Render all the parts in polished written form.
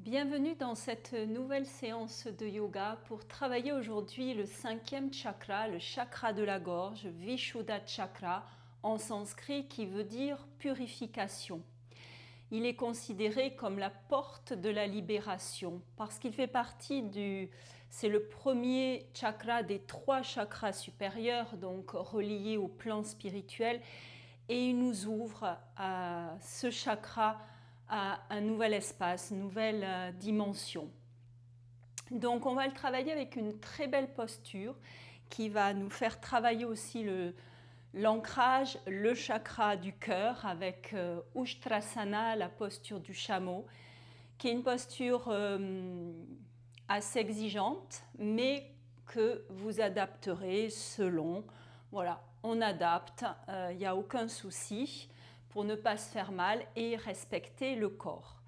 Bienvenue dans cette nouvelle séance de yoga pour travailler aujourd'hui le 5e chakra, le chakra de la gorge, Vishuddha Chakra, en sanskrit qui veut dire purification. Il est considéré comme la porte de la libération parce qu'il fait partie c'est le premier chakra des 3 chakras supérieurs, donc reliés au plan spirituel, et il nous ouvre à ce chakra à un nouvel espace, une nouvelle dimension. Donc on va le travailler avec une très belle posture qui va nous faire travailler aussi l'ancrage, le chakra du cœur avec Ushtrasana, la posture du chameau, qui est une posture assez exigeante, mais que vous adapterez selon. Voilà, on adapte, il n'y a aucun souci pour ne pas se faire mal et respecter le corps.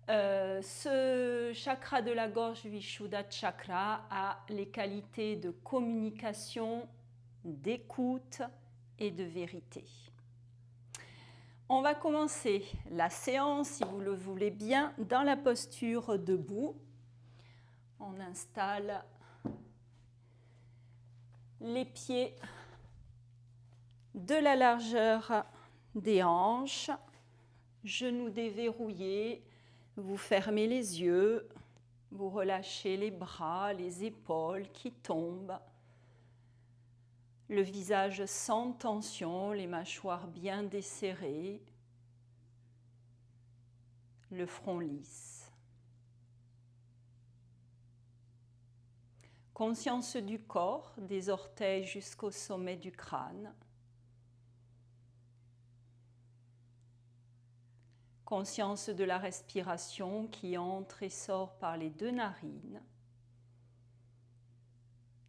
Ce chakra de la gorge, Vishuddha Chakra, a les qualités de communication, d'écoute et de vérité. On va commencer la séance, si vous le voulez bien, dans la posture debout. On installe les pieds de la largeur des hanches, genoux déverrouillés, vous fermez les yeux, vous relâchez les bras, les épaules qui tombent, le visage sans tension, les mâchoires bien desserrées, le front lisse. Conscience du corps, des orteils jusqu'au sommet du crâne. Conscience de la respiration qui entre et sort par les 2 narines.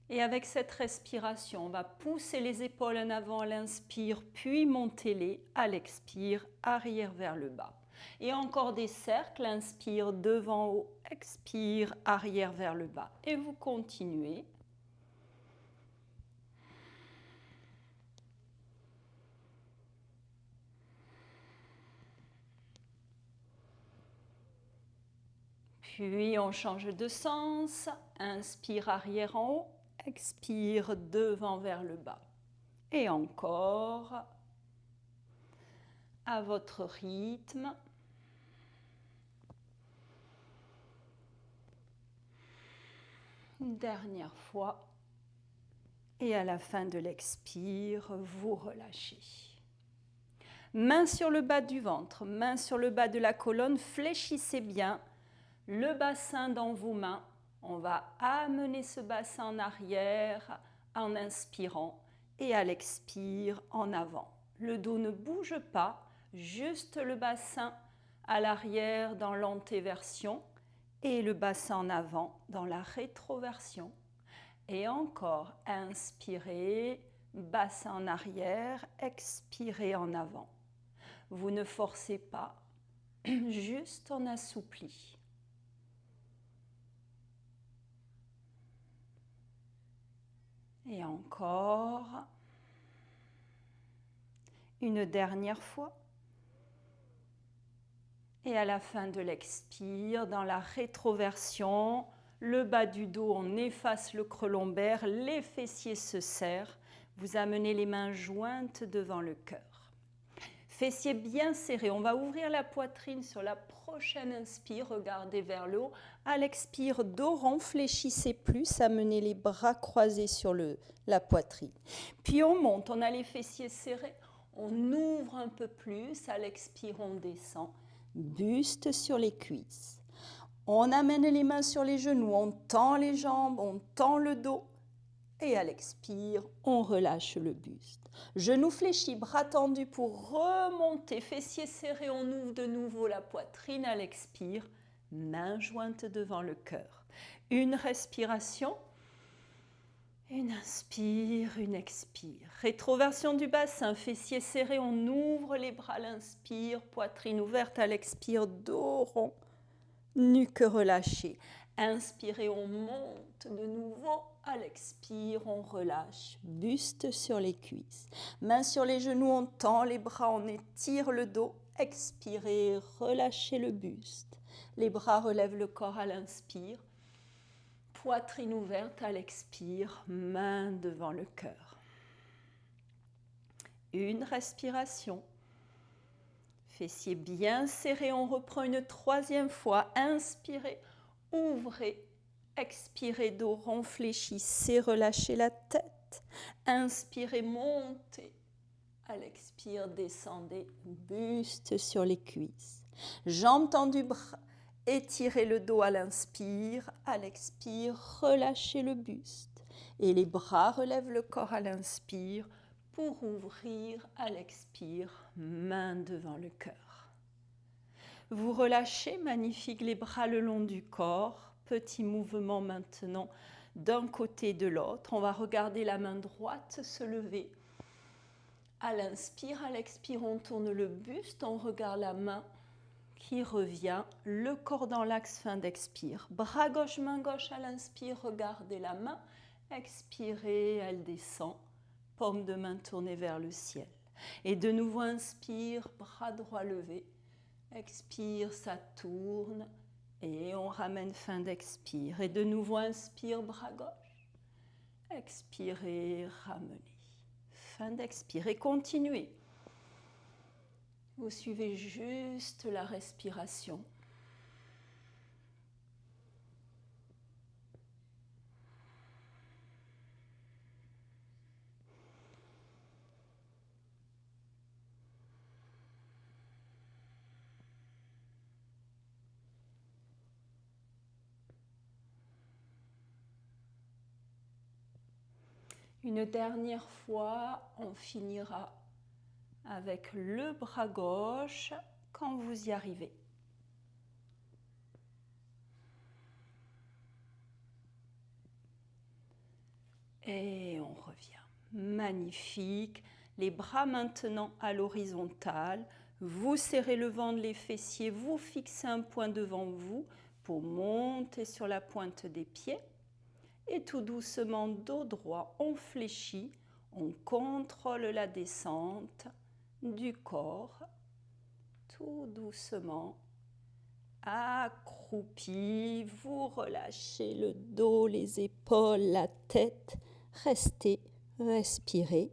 Et avec cette respiration, on va pousser les épaules en avant à l'inspire, puis monter-les à l'expire, arrière vers le bas. Et encore des cercles, inspire devant haut, expire, arrière vers le bas. Et vous continuez. Puis on change de sens, inspire arrière en haut, expire devant vers le bas. Et encore, à votre rythme. Une dernière fois. Et à la fin de l'expire, vous relâchez. Main sur le bas du ventre, main sur le bas de la colonne, fléchissez bien le bassin dans vos mains. On va amener ce bassin en arrière en inspirant et à l'expire en avant. Le dos ne bouge pas, juste le bassin à l'arrière dans l'antéversion et le bassin en avant dans la rétroversion. Et encore, inspirez, bassin en arrière, expirez en avant. Vous ne forcez pas, juste on assouplit. Et encore, une dernière fois. Et à la fin de l'expire, dans la rétroversion, le bas du dos, on efface le creux lombaire, les fessiers se serrent, vous amenez les mains jointes devant le cœur. Fessiers bien serrés, on va ouvrir la poitrine sur la prochaine inspire, regardez vers le haut. À l'expire, dos rond, fléchissez plus, amenez les bras croisés sur la poitrine. Puis on monte, on a les fessiers serrés, on ouvre un peu plus, à l'expire, on descend. Buste sur les cuisses. On amène les mains sur les genoux, on tend les jambes, on tend le dos. Et à l'expire, on relâche le buste. Genoux fléchis, bras tendus pour remonter. Fessiers serrés, on ouvre de nouveau la poitrine à l'expire. Mains jointes devant le cœur. Une respiration. Une inspire, une expire. Rétroversion du bassin, fessiers serrés, on ouvre les bras à l'inspire, poitrine ouverte à l'expire, dos rond, nuque relâchée. Inspirez, on monte de nouveau, à l'expire, on relâche, buste sur les cuisses. Mains sur les genoux, on tend les bras, on étire le dos Expirez, relâchez le buste. Les bras relèvent le corps à l'inspire. Poitrine ouverte à l'expire, main devant le cœur. Une respiration. Fessiers bien serrés, on reprend une troisième fois. Inspirez, ouvrez. Expirez, dos rond, fléchissez, relâchez la tête. Inspirez, montez. À l'expire, descendez, buste sur les cuisses. Jambes tendues, bras. Étirez le dos à l'inspire. À l'expire, relâchez le buste. Et les bras relèvent le corps à l'inspire pour ouvrir à l'expire, main devant le cœur. Vous relâchez, magnifique, les bras le long du corps. Petit mouvement maintenant d'un côté et de l'autre. On va regarder la main droite se lever. À l'inspire, à l'expire, on tourne le buste, on regarde la main qui revient, le corps dans l'axe, fin d'expire. Bras gauche, main gauche à l'inspire, regardez la main. Expirez, elle descend. Paume de main tournée vers le ciel. Et de nouveau, inspire, bras droit levé. Expire, ça tourne. Et on ramène fin d'expire. Et de nouveau, inspire, bras gauche. Expirez, ramenez. Fin d'expire. Et continuez. Vous suivez juste la respiration. Une dernière fois, on finira avec le bras gauche quand vous y arrivez. Et on revient. Magnifique. Les bras maintenant à l'horizontale. Vous serrez le ventre, les fessiers. Vous fixez un point devant vous pour monter sur la pointe des pieds. Et tout doucement, dos droit, on fléchit. On contrôle la descente du corps. Tout doucement. Accroupi, vous relâchez le dos, les épaules, la tête. Restez, respirez.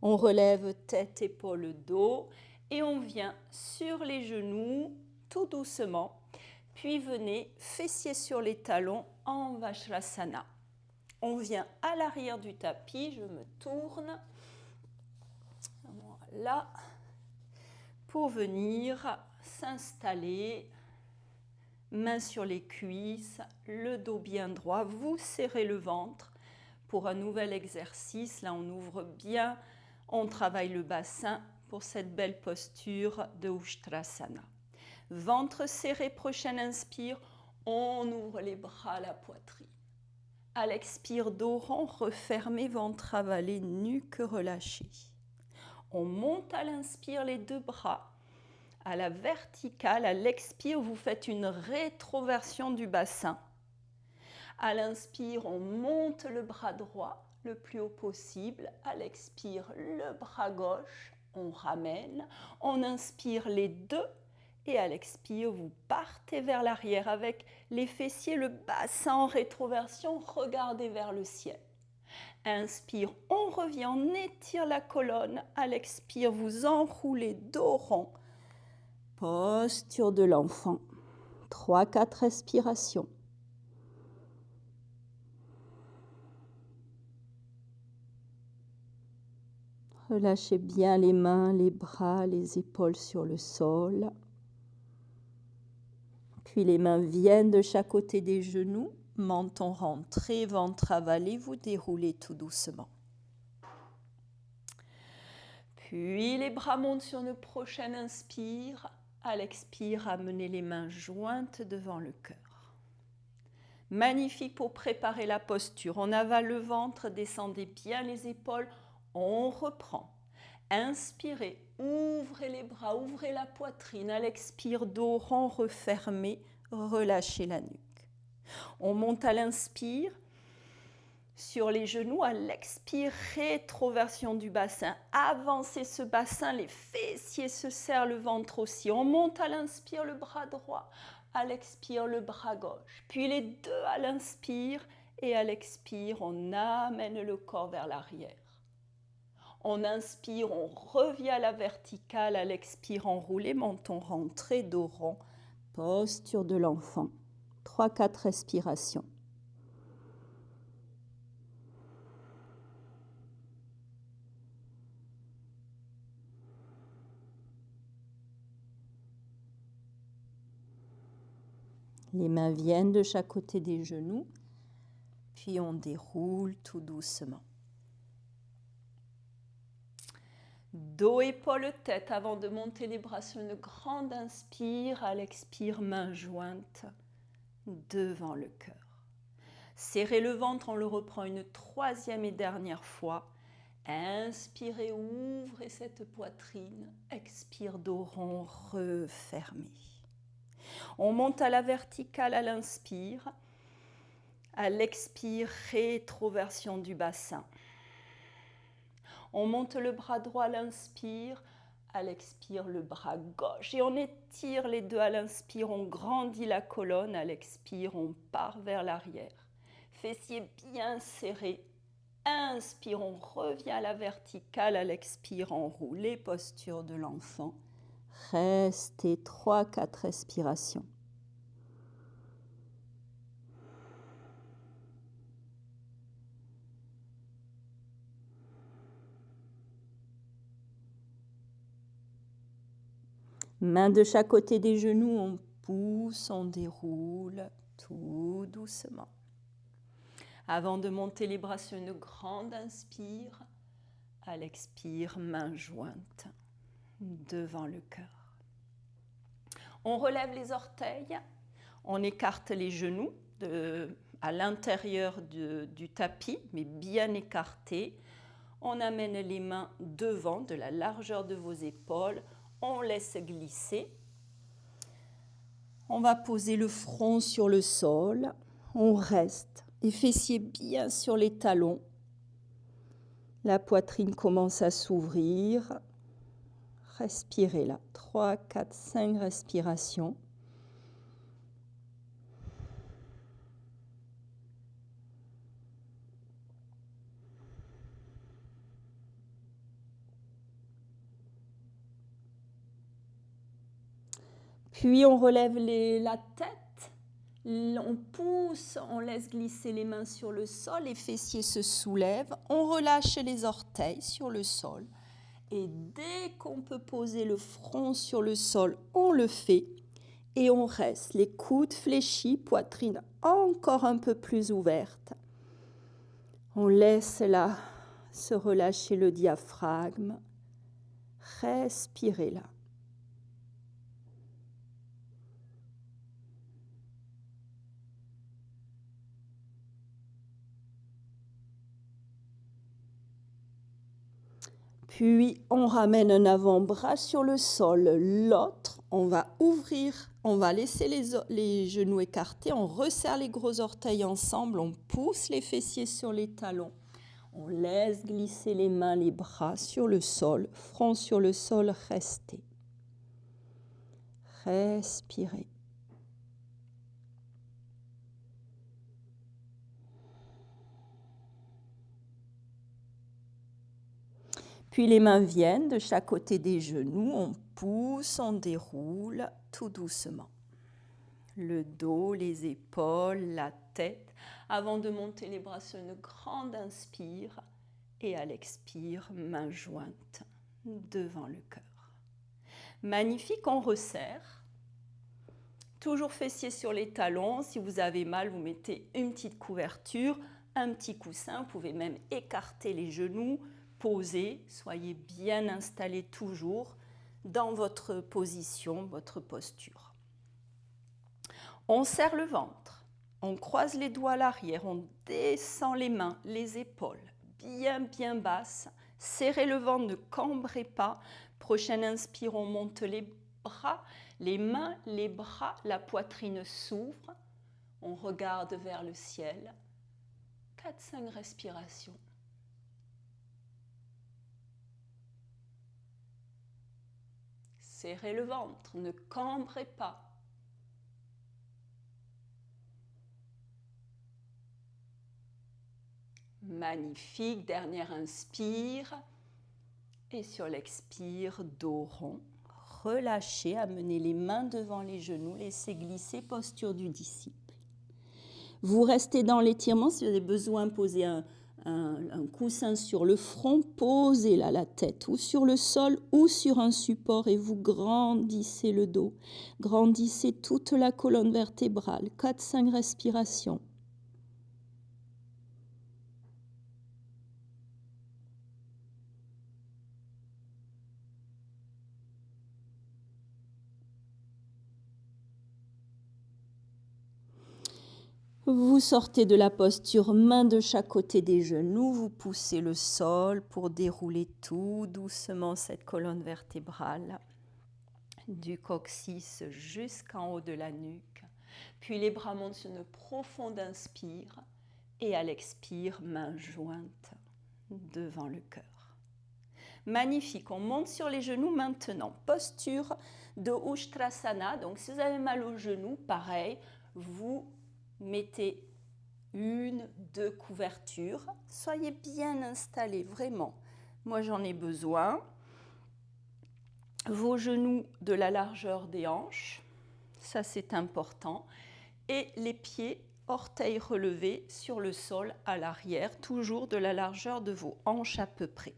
On relève tête, épaules, dos et on vient sur les genoux tout doucement. Puis venez fessiers sur les talons en Vajrasana. On vient à l'arrière du tapis, je me tourne. Voilà. Pour venir s'installer, mains sur les cuisses, le dos bien droit, vous serrez le ventre pour un nouvel exercice. Là, on ouvre bien, on travaille le bassin pour cette belle posture de Ustrasana. Ventre serré, prochaine inspire, on ouvre les bras à la poitrine. À l'expire, dos rond, refermé, ventre avalé, nuque relâchée. On monte à l'inspire les deux bras à la verticale. À l'expire, vous faites une rétroversion du bassin. À l'inspire, on monte le bras droit le plus haut possible. À l'expire, le bras gauche, on ramène. On inspire les deux. Et à l'expire, vous partez vers l'arrière avec les fessiers, le bassin en rétroversion. Regardez vers le ciel. Inspire, on revient, on étire la colonne. À l'expire, vous enroulez dos rond. Posture de l'enfant. 3-4 respirations. Relâchez bien les mains, les bras, les épaules sur le sol. Puis les mains viennent de chaque côté des genoux. Menton rentré, ventre avalé, vous déroulez tout doucement. Puis les bras montent sur une prochaine inspire. À l'expire, amenez les mains jointes devant le cœur. Magnifique pour préparer la posture. On avale le ventre, descendez bien les épaules. On reprend. Inspirez, ouvrez les bras, ouvrez la poitrine. À l'expire, dos rond, refermé, relâchez la nuque. On monte à l'inspire. Sur les genoux, à l'expire, rétroversion du bassin. Avancez ce bassin, les fessiers se serrent, le ventre aussi. On monte à l'inspire, le bras droit. À l'expire, le bras gauche. Puis les deux à l'inspire et à l'expire, on amène le corps vers l'arrière. On inspire, on revient à la verticale. À l'expire, enroulé, menton rentré, dos rond. Posture de l'enfant. 3-4 respirations. Les mains viennent de chaque côté des genoux, puis on déroule tout doucement. Dos, épaules, tête, avant de monter les bras sur une grande inspire, à l'expire, mains jointes devant le cœur. Serrez le ventre, on le reprend une troisième et dernière fois. Inspirez, ouvrez cette poitrine, expire, dos rond, refermez. On monte à la verticale à l'inspire. À l'expire, rétroversion du bassin. On monte le bras droit à l'inspire. À l'expire, le bras gauche. Et on étire les deux à l'inspire. On grandit la colonne. À l'expire, on part vers l'arrière. Fessiers bien serrés. Inspire, on revient à la verticale. À l'expire, enroulé, posture de l'enfant. Restez 3-4 respirations. Mains de chaque côté des genoux, on pousse, on déroule tout doucement. Avant de monter les bras sur une grande inspire, à l'expire, mains jointes devant le cœur. On relève les orteils, on écarte les genoux à l'intérieur du tapis, mais bien écartés. On amène les mains devant, de la largeur de vos épaules. On laisse glisser. On va poser le front sur le sol. On reste. Les fessiers bien sur les talons. La poitrine commence à s'ouvrir. Respirez là. 3, 4, 5 respirations. Puis on relève la tête, on pousse, on laisse glisser les mains sur le sol, les fessiers se soulèvent, on relâche les orteils sur le sol. Et dès qu'on peut poser le front sur le sol, on le fait. Et on reste, les coudes fléchis, poitrine encore un peu plus ouverte. On laisse là se relâcher le diaphragme. Respirez là. Puis on ramène un avant-bras sur le sol, l'autre, on va ouvrir, on va laisser les genoux écartés, on resserre les gros orteils ensemble, on pousse les fessiers sur les talons, on laisse glisser les mains, les bras sur le sol, front sur le sol, restez. Respirez. Puis les mains viennent de chaque côté des genoux, on pousse, on déroule tout doucement. Le dos, les épaules, la tête, avant de monter les bras sur une grande inspire et à l'expire, mains jointes devant le cœur. Magnifique, on resserre. Toujours fessiers sur les talons. Si vous avez mal, vous mettez une petite couverture, un petit coussin. Vous pouvez même écarter les genoux, poser. Soyez bien installés toujours dans votre position, votre posture. On serre le ventre. On croise les doigts à l'arrière. On descend les mains, les épaules, bien basses. Serrez le ventre, ne cambrez pas. Prochaine inspire, on monte les bras, les mains, les bras, la poitrine s'ouvre. On regarde vers le ciel. 4-5 respirations. Serrez le ventre, ne cambrez pas. Magnifique, dernière inspire. Et sur l'expire, dos rond. Relâchez, amenez les mains devant les genoux, laissez glisser, posture du disciple. Vous restez dans l'étirement, si vous avez besoin, posez un coussin sur le front, posez là la tête, ou sur le sol, ou sur un support, et vous grandissez le dos. Grandissez toute la colonne vertébrale, 4-5 respirations. Vous sortez de la posture, main de chaque côté des genoux, vous poussez le sol pour dérouler tout doucement cette colonne vertébrale, du coccyx jusqu'en haut de la nuque. Puis les bras montent sur une profonde inspire et à l'expire, mains jointes devant le cœur. Magnifique, on monte sur les genoux maintenant. Posture de Ushtrasana, donc si vous avez mal aux genoux, pareil, vous mettez 1-2 couvertures. Soyez bien installés, vraiment. Moi, j'en ai besoin. Vos genoux de la largeur des hanches, ça c'est important. Et les pieds, orteils relevés sur le sol à l'arrière, toujours de la largeur de vos hanches à peu près.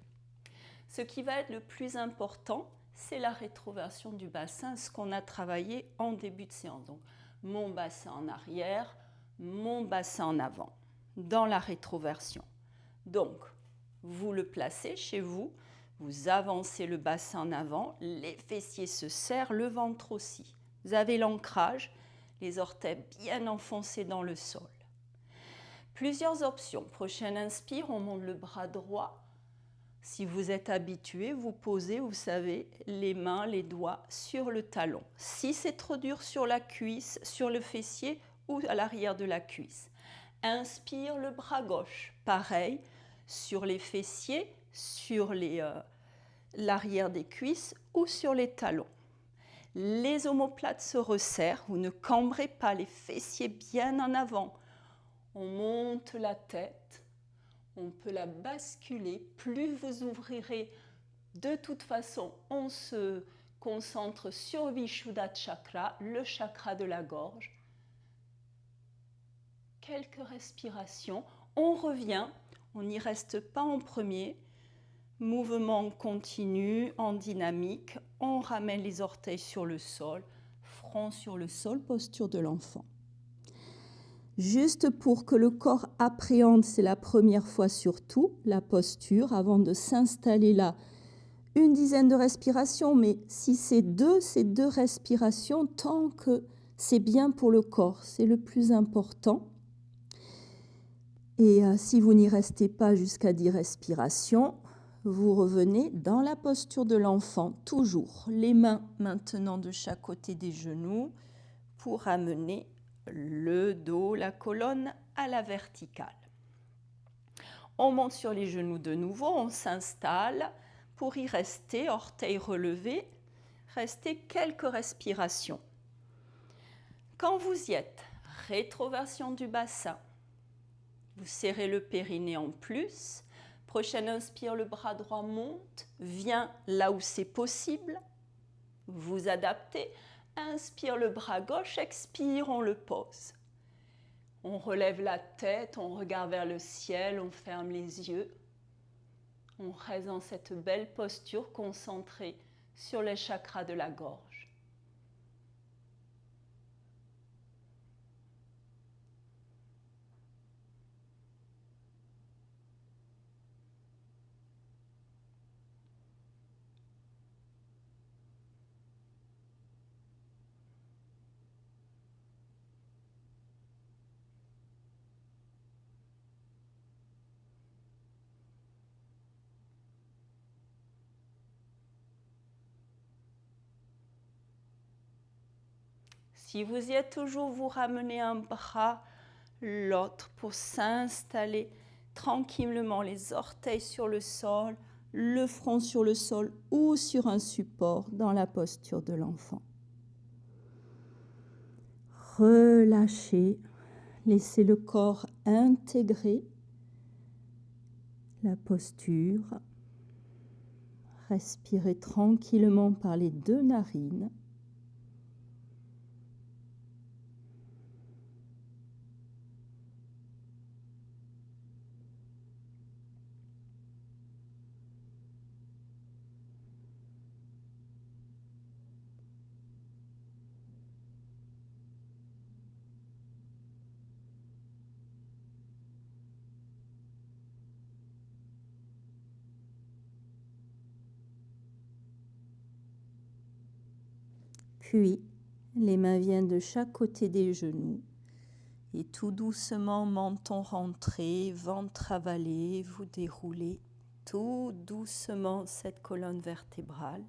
Ce qui va être le plus important, c'est la rétroversion du bassin, ce qu'on a travaillé en début de séance. Donc, mon bassin en arrière, mon bassin en avant, dans la rétroversion. Donc, vous le placez chez vous, vous avancez le bassin en avant, les fessiers se serrent, le ventre aussi. Vous avez l'ancrage, les orteils bien enfoncés dans le sol. Plusieurs options. Prochaine inspire, on monte le bras droit. Si vous êtes habitué, vous posez, vous savez, les mains, les doigts sur le talon. Si c'est trop dur, sur la cuisse, sur le fessier ou à l'arrière de la cuisse. Inspire le bras gauche. Pareil, sur les fessiers, sur l'arrière des cuisses ou sur les talons. Les omoplates se resserrent, vous ne cambrez pas, les fessiers bien en avant. On monte la tête. On peut la basculer, plus vous ouvrirez. De toute façon, on se concentre sur Vishuddha Chakra, le chakra de la gorge. Quelques respirations, on revient, on n'y reste pas en premier. Mouvement continu, en dynamique, on ramène les orteils sur le sol, front sur le sol, posture de l'enfant. Juste pour que le corps appréhende, c'est la première fois surtout, la posture, avant de s'installer là. 10 de respirations, mais si c'est deux respirations, tant que c'est bien pour le corps, c'est le plus important. Et si vous n'y restez pas jusqu'à 10 respirations, vous revenez dans la posture de l'enfant, toujours. Les mains maintenant de chaque côté des genoux pour amener le dos, la colonne à la verticale. On monte sur les genoux de nouveau, on s'installe pour y rester, orteils relevés, restez quelques respirations. Quand vous y êtes, rétroversion du bassin, vous serrez le périnée en plus. Prochaine inspire, le bras droit monte, vient là où c'est possible. Vous adaptez. Inspire le bras gauche, expire, on le pose. On relève la tête, on regarde vers le ciel, on ferme les yeux. On reste dans cette belle posture concentrée sur les chakras de la gorge. Si vous y êtes toujours, vous ramenez un bras l'autre pour s'installer tranquillement, les orteils sur le sol, le front sur le sol ou sur un support dans la posture de l'enfant. Relâchez, laissez le corps intégrer la posture. Respirez tranquillement par les 2 narines. Puis, les mains viennent de chaque côté des genoux. Et tout doucement, menton rentré, ventre avalé, vous déroulez tout doucement cette colonne vertébrale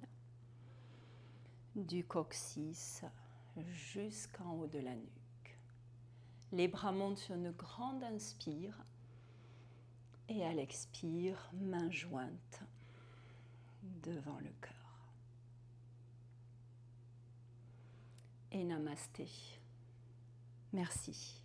du coccyx jusqu'en haut de la nuque. Les bras montent sur une grande inspire et à l'expire, mains jointes devant le cœur. Et namasté. Merci.